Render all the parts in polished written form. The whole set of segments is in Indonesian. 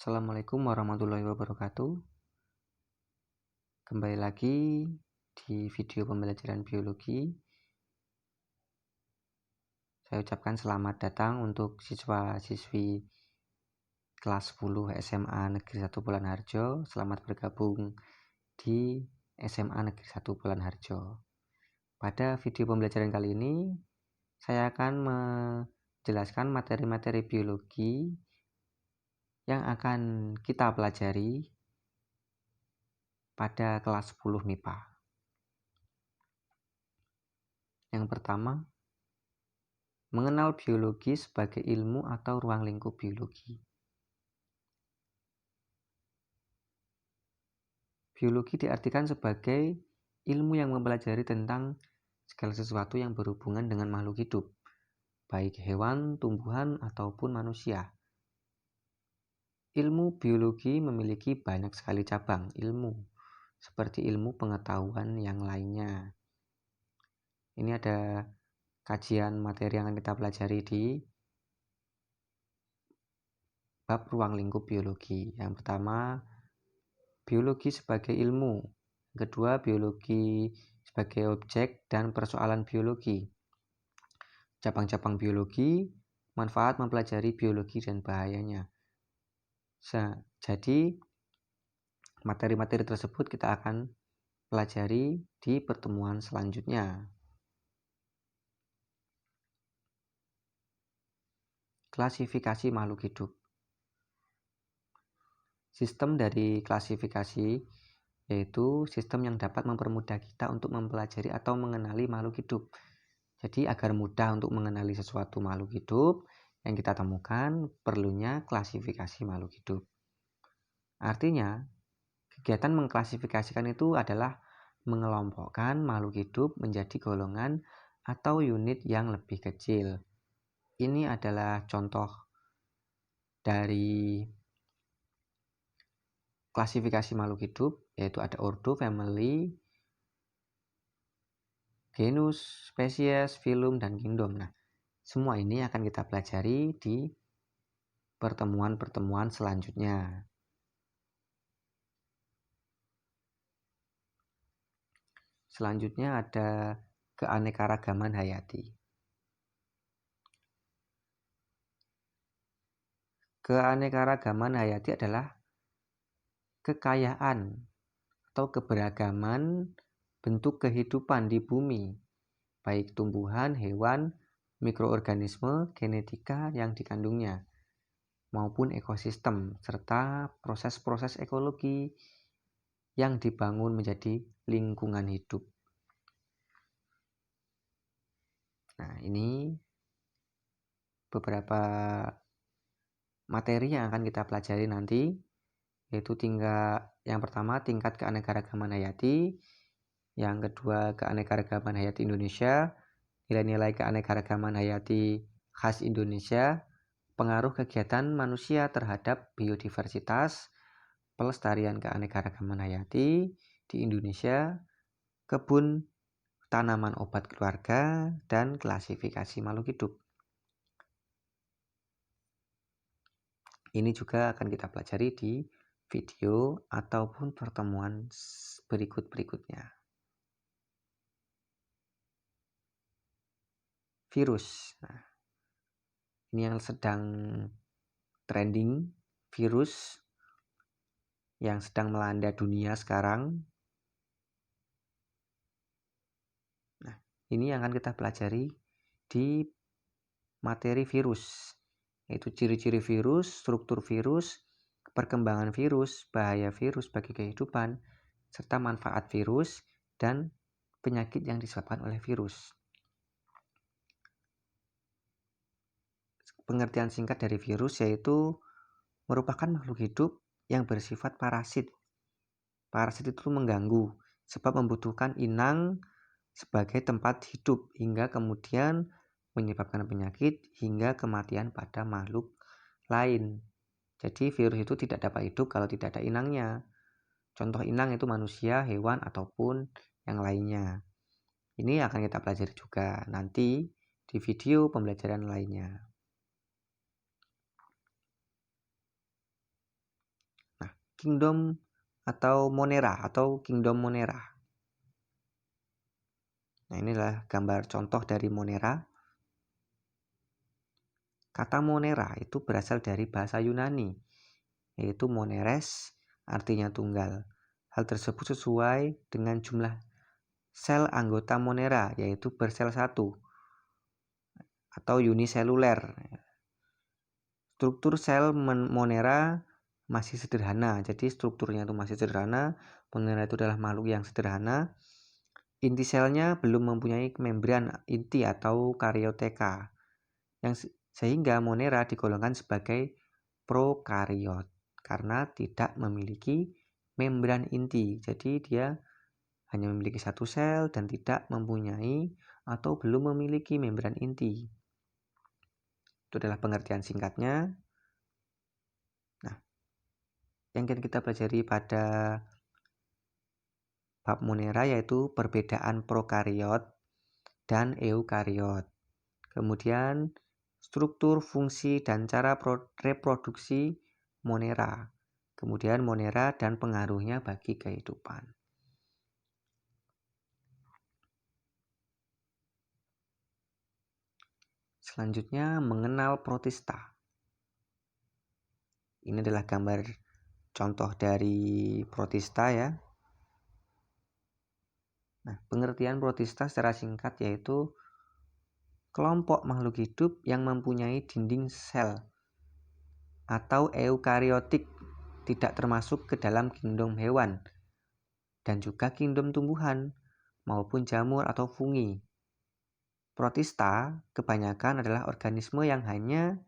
Assalamualaikum warahmatullahi wabarakatuh. Kembali lagi di video pembelajaran biologi. Saya ucapkan selamat datang untuk siswa-siswi kelas 10 SMA Negeri 1 Bulan Harjo. Selamat bergabung di SMA Negeri 1 Bulan Harjo. Pada video pembelajaran kali ini, saya akan menjelaskan materi-materi biologi yang akan kita pelajari pada kelas 10 MIPA. Yang pertama, mengenal biologi sebagai ilmu atau ruang lingkup biologi. Biologi diartikan sebagai ilmu yang mempelajari tentang segala sesuatu yang berhubungan dengan makhluk hidup, baik hewan, tumbuhan, ataupun manusia. Ilmu biologi memiliki banyak sekali cabang ilmu, seperti ilmu pengetahuan yang lainnya. Ini ada kajian materi yang akan kita pelajari di bab ruang lingkup biologi. Yang pertama, biologi sebagai ilmu. Yang kedua, biologi sebagai objek dan persoalan biologi. Cabang-cabang biologi, manfaat mempelajari biologi dan bahayanya. Jadi, materi-materi tersebut kita akan pelajari di pertemuan selanjutnya. Klasifikasi makhluk hidup. Sistem dari klasifikasi yaitu sistem yang dapat mempermudah kita untuk mempelajari atau mengenali makhluk hidup. Jadi agar mudah untuk mengenali sesuatu makhluk hidup yang kita temukan, perlunya klasifikasi makhluk hidup. Artinya, kegiatan mengklasifikasikan itu adalah mengelompokkan makhluk hidup menjadi golongan atau unit yang lebih kecil. Ini adalah contoh dari klasifikasi makhluk hidup, yaitu ada ordo, family, genus, spesies, filum, dan kingdom. Nah, semua ini akan kita pelajari di pertemuan-pertemuan selanjutnya. Selanjutnya ada keanekaragaman hayati. Keanekaragaman hayati adalah kekayaan atau keberagaman bentuk kehidupan di bumi, baik tumbuhan, hewan, mikroorganisme, genetika yang dikandungnya, maupun ekosistem, serta proses-proses ekologi yang dibangun menjadi lingkungan hidup. Nah, ini beberapa materi yang akan kita pelajari nanti, yaitu yang pertama tingkat keanekaragaman hayati, yang kedua keanekaragaman hayati Indonesia, nilai-nilai keanekaragaman hayati khas Indonesia, pengaruh kegiatan manusia terhadap biodiversitas, pelestarian keanekaragaman hayati di Indonesia, kebun, tanaman obat keluarga, dan klasifikasi makhluk hidup. Ini juga akan kita pelajari di video ataupun pertemuan berikut-berikutnya. Virus. Nah, ini yang sedang trending, virus yang sedang melanda dunia sekarang. Nah, ini yang akan kita pelajari di materi virus, yaitu ciri-ciri virus, struktur virus, perkembangan virus, bahaya virus bagi kehidupan, serta manfaat virus dan penyakit yang disebabkan oleh virus. Pengertian singkat dari virus yaitu merupakan makhluk hidup yang bersifat parasit. Parasit itu mengganggu sebab membutuhkan inang sebagai tempat hidup hingga kemudian menyebabkan penyakit hingga kematian pada makhluk lain. Jadi virus itu tidak dapat hidup kalau tidak ada inangnya. Contoh inang itu manusia, hewan, ataupun yang lainnya. Ini akan kita pelajari juga nanti di video pembelajaran lainnya. kingdom atau Monera atau Kingdom Monera. Nah, inilah gambar contoh dari Monera. Kata Monera itu berasal dari bahasa Yunani, yaitu moneres, artinya tunggal. Hal tersebut sesuai dengan jumlah sel anggota Monera, yaitu bersel satu atau uniseluler. Struktur sel Monera masih sederhana, jadi strukturnya itu masih sederhana. Monera itu adalah makhluk yang sederhana. Inti selnya belum mempunyai membran inti atau karioteka, sehingga Monera digolongkan sebagai prokariot karena tidak memiliki membran inti. Jadi dia hanya memiliki satu sel dan tidak mempunyai atau belum memiliki membran inti. Itu adalah pengertian singkatnya. Nah, yang akan kita pelajari pada bab Monera yaitu perbedaan prokariot dan eukariot. Kemudian struktur, fungsi, dan cara reproduksi Monera. Kemudian Monera dan pengaruhnya bagi kehidupan. Selanjutnya mengenal protista. Ini adalah gambar contoh dari protista ya. Nah, pengertian protista secara singkat yaitu kelompok makhluk hidup yang mempunyai dinding sel atau eukariotik, tidak termasuk ke dalam kingdom hewan dan juga kingdom tumbuhan maupun jamur atau fungi. Protista kebanyakan adalah organisme yang hanya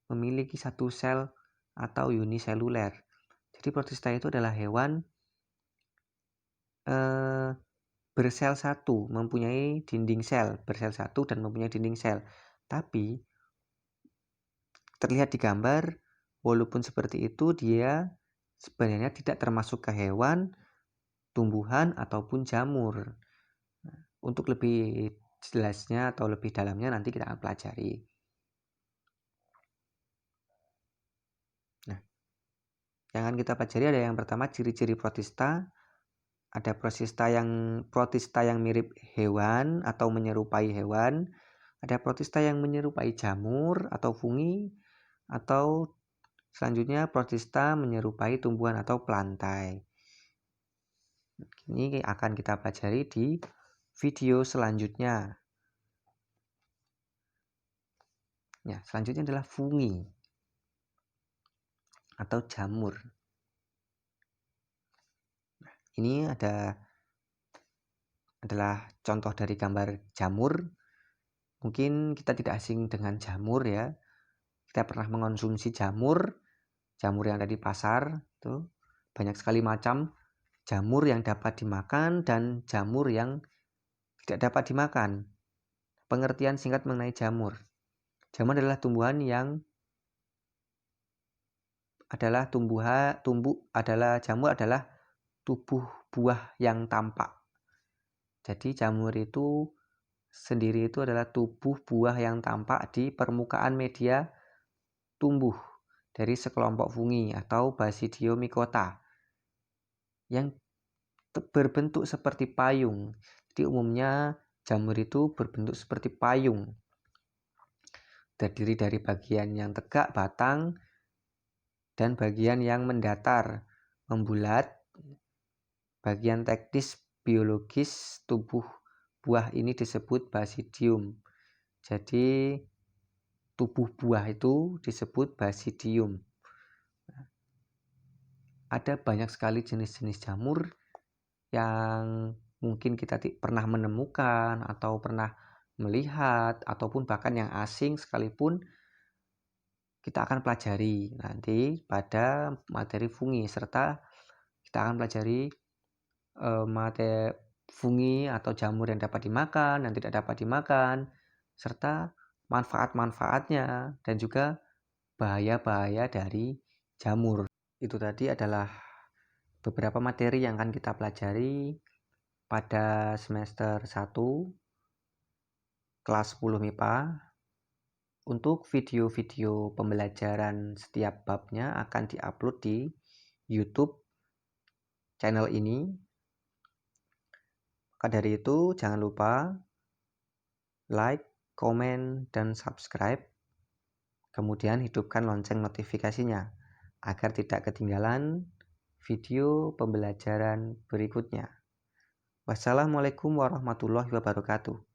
memiliki satu sel atau uniseluler. Jadi protista itu adalah hewan bersel satu, mempunyai dinding sel, bersel satu dan mempunyai dinding sel. Tapi terlihat di gambar, walaupun seperti itu dia sebenarnya tidak termasuk ke hewan, tumbuhan ataupun jamur. Untuk lebih jelasnya atau lebih dalamnya nanti kita akan pelajari. Nah, yang akan kita pelajari ada yang pertama ciri-ciri protista. Ada protista yang mirip hewan atau menyerupai hewan. Ada protista yang menyerupai jamur atau fungi, atau selanjutnya protista menyerupai tumbuhan atau plantae. Ini akan kita pelajari di video selanjutnya. Ya, selanjutnya adalah fungi atau jamur. Ini adalah contoh dari gambar jamur. Mungkin kita tidak asing dengan jamur ya. Kita pernah mengonsumsi jamur yang ada di pasar. Itu banyak sekali macam jamur yang dapat dimakan dan jamur yang tidak dapat dimakan. Pengertian singkat mengenai jamur. Jamur adalah tumbuhan yang jamur adalah tubuh buah yang tampak. Jadi jamur itu sendiri itu adalah tubuh buah yang tampak di permukaan media tumbuh dari sekelompok fungi atau Basidiomycota yang berbentuk seperti payung. Jadi umumnya jamur itu berbentuk seperti payung. Terdiri dari bagian yang tegak, batang, dan bagian yang mendatar, membulat. Bagian teknis biologis tubuh buah ini disebut basidium. Jadi tubuh buah itu disebut basidium. Ada banyak sekali jenis-jenis jamur yang mungkin kita pernah menemukan atau pernah melihat ataupun bahkan yang asing sekalipun kita akan pelajari nanti pada materi fungi, serta kita akan pelajari materi fungi atau jamur yang dapat dimakan dan tidak dapat dimakan, serta manfaat-manfaatnya dan juga bahaya-bahaya dari jamur. Itu tadi adalah beberapa materi yang akan kita pelajari pada semester 1 kelas 10 MIPA. Untuk video-video pembelajaran setiap babnya akan diupload di YouTube channel ini. Maka dari itu jangan lupa like, komen, dan subscribe. Kemudian hidupkan lonceng notifikasinya agar tidak ketinggalan video pembelajaran berikutnya. Wassalamualaikum warahmatullahi wabarakatuh.